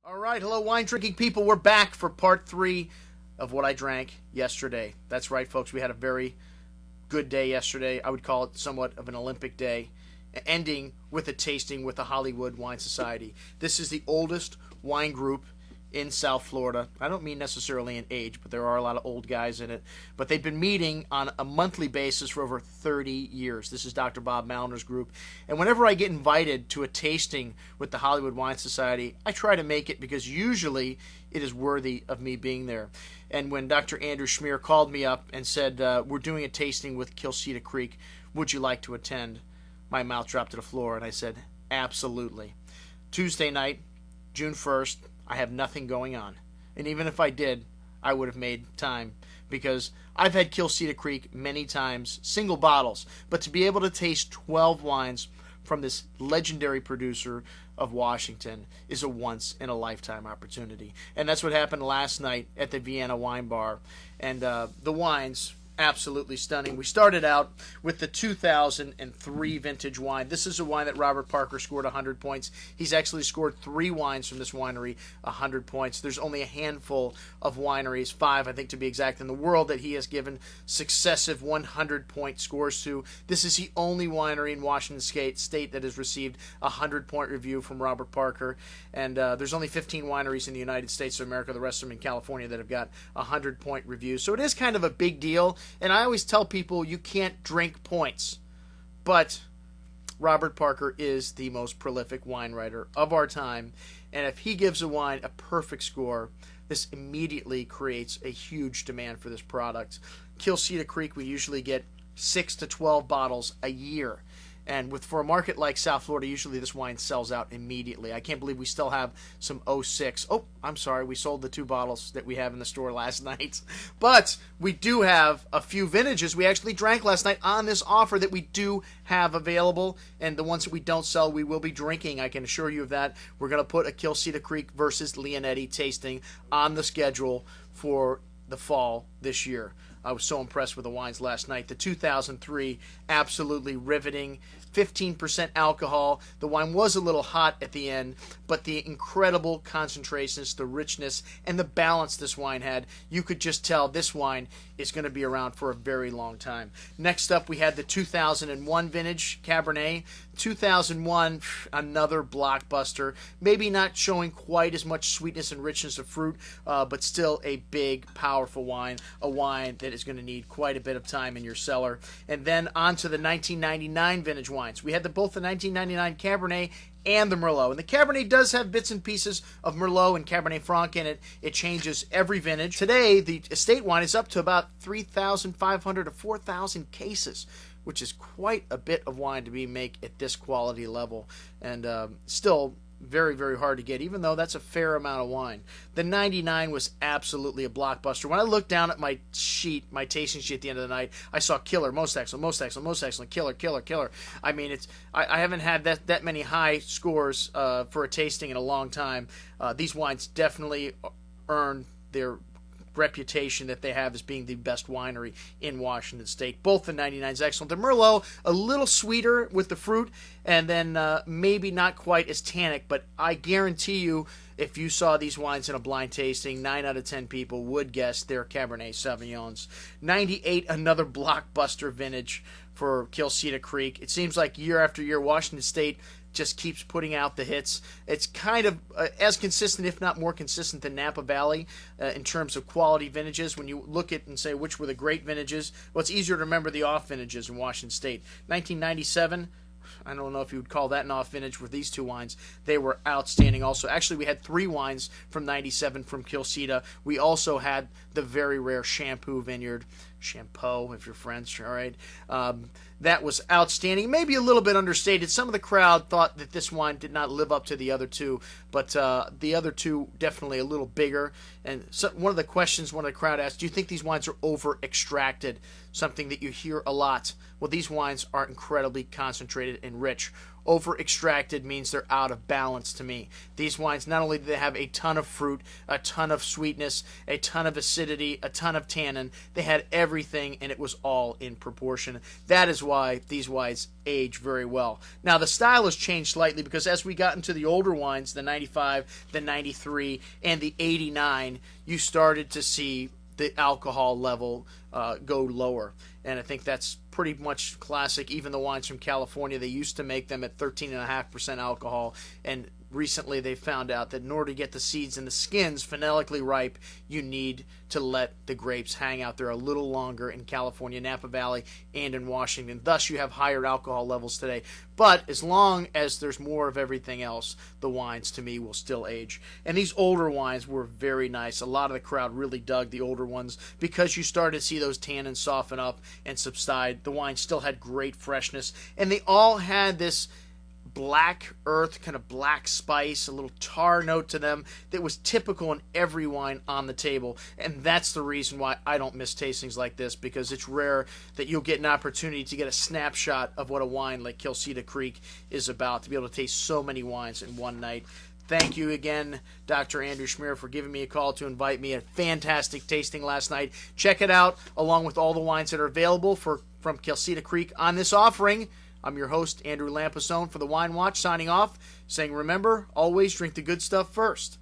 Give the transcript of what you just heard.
All right, hello, wine drinking people. We're back for part 3 of what I drank yesterday. That's right, folks. We had a very good day yesterday. I would call it somewhat of an Olympic day, ending with a tasting with the Hollywood Wine Society. This is the oldest wine group in South Florida. I don't mean necessarily in age, but there are a lot of old guys in it. But they've been meeting on a monthly basis for over 30 years. This is Dr. Bob Maliner's group. And whenever I get invited to a tasting with the Hollywood Wine Society, I try to make it because usually it is worthy of me being there. And when Dr. Andrew Schmier called me up and said, we're doing a tasting with Quilceda Creek, would you like to attend? My mouth dropped to the floor and I said, absolutely. Tuesday night, June 1st, I have nothing going on. And even if I did, I would have made time because I've had Quilceda Creek many times, single bottles. But to be able to taste 12 wines from this legendary producer of Washington is a once-in-a-lifetime opportunity. And that's what happened last night at the Vienna Wine Bar. And the wines, absolutely stunning. We started out with the 2003 vintage wine. This is a wine that Robert Parker scored 100 points. He's actually scored 3 wines from this winery 100 points. There's only a handful of wineries, 5 I think to be exact, in the world that he has given successive 100-point scores to. This is the only winery in Washington State that has received a 100-point review from Robert Parker. And there's only 15 wineries in the United States of America, the rest of them in California, that have got a 100-point review. So it is kind of a big deal. And I always tell people you can't drink points. But Robert Parker is the most prolific wine writer of our time. And if he gives a wine a perfect score, this immediately creates a huge demand for this product. Quilceda Creek, we usually get 6 to 12 bottles a year. And for a market like South Florida, usually this wine sells out immediately. I can't believe we still have some 06. Oh, I'm sorry. We sold the 2 bottles that we have in the store last night. But we do have a few vintages we actually drank last night on this offer that we do have available. And the ones that we don't sell, we will be drinking. I can assure you of that. We're going to put a Quilceda Creek versus Leonetti tasting on the schedule for the fall this year. I was so impressed with the wines last night. The 2003, absolutely riveting. 15% alcohol. The wine was a little hot at the end, but the incredible concentrations, the richness, and the balance this wine had, you could just tell this wine is going to be around for a very long time. Next up, we had the 2001 vintage Cabernet. 2001, another blockbuster. Maybe not showing quite as much sweetness and richness of fruit, but still a big, powerful wine. A wine that is going to need quite a bit of time in your cellar. And then on to the 1999 vintage wines. We had both the 1999 Cabernet and the Merlot. And the Cabernet does have bits and pieces of Merlot and Cabernet Franc in it. It changes every vintage. Today, the estate wine is up to about 3,500 to 4,000 cases, which is quite a bit of wine to make at this quality level. And still very, very hard to get, even though that's a fair amount of wine. The 99 was absolutely a blockbuster. When I looked down at my sheet, my tasting sheet at the end of the night, I saw killer, most excellent, most excellent, most excellent, killer, killer, killer. I mean, I haven't had that many high scores for a tasting in a long time. These wines definitely earn their reputation that they have as being the best winery in Washington State. Both the 99 is excellent. The Merlot, a little sweeter with the fruit, and then maybe not quite as tannic, but I guarantee you, if you saw these wines in a blind tasting, 9 out of 10 people would guess they're Cabernet Sauvignons. 98, another blockbuster vintage for Quilceda Creek. It seems like year after year, Washington State just keeps putting out the hits. It's kind of as consistent, if not more consistent, than Napa Valley in terms of quality vintages. When you look at and say which were the great vintages, well, it's easier to remember the off vintages in Washington State. 1997, I don't know if you would call that an off vintage with these 2 wines. They were outstanding also. Actually, we had 3 wines from 97 from Quilceda. We also had the very rare Shampoo Vineyard. Shampoo, if you're French, all right? That was outstanding. Maybe a little bit understated. Some of the crowd thought that this wine did not live up to the other 2, but the other 2 definitely a little bigger. And so one of the questions one of the crowd asked, do you think these wines are over-extracted? something that you hear a lot. Well, these wines are incredibly concentrated and rich. Over extracted means they're out of balance to me. These wines, not only do they have a ton of fruit, a ton of sweetness, a ton of acidity, a ton of tannin, they had everything and it was all in proportion. That is why these wines age very well. Now, the style has changed slightly because as we got into the older wines, the 95, the 93, and the 89, you started to see the alcohol level go lower. And I think that's pretty much classic. Even the wines from California, they used to make them at 13.5% alcohol, and recently they found out that in order to get the seeds and the skins phenetically ripe, you need to let the grapes hang out there a little longer in California, Napa Valley, and in Washington. Thus, you have higher alcohol levels today. But as long as there's more of everything else, the wines, to me, will still age. And these older wines were very nice. A lot of the crowd really dug the older ones because you started to see those tannins soften up and subside. The wine still had great freshness, and they all had this black earth, kind of black spice, a little tar note to them that was typical in every wine on the table. And that's the reason why I don't miss tastings like this, because it's rare that you'll get an opportunity to get a snapshot of what a wine like Quilceda Creek is about, to be able to taste so many wines in one night. Thank you again, Dr. Andrew Schmier, for giving me a call to invite me. A fantastic tasting last night. Check it out, along with all the wines that are available from Quilceda Creek on this offering. I'm your host, Andrew Lampasone, for the Wine Watch, signing off, saying remember, always drink the good stuff first.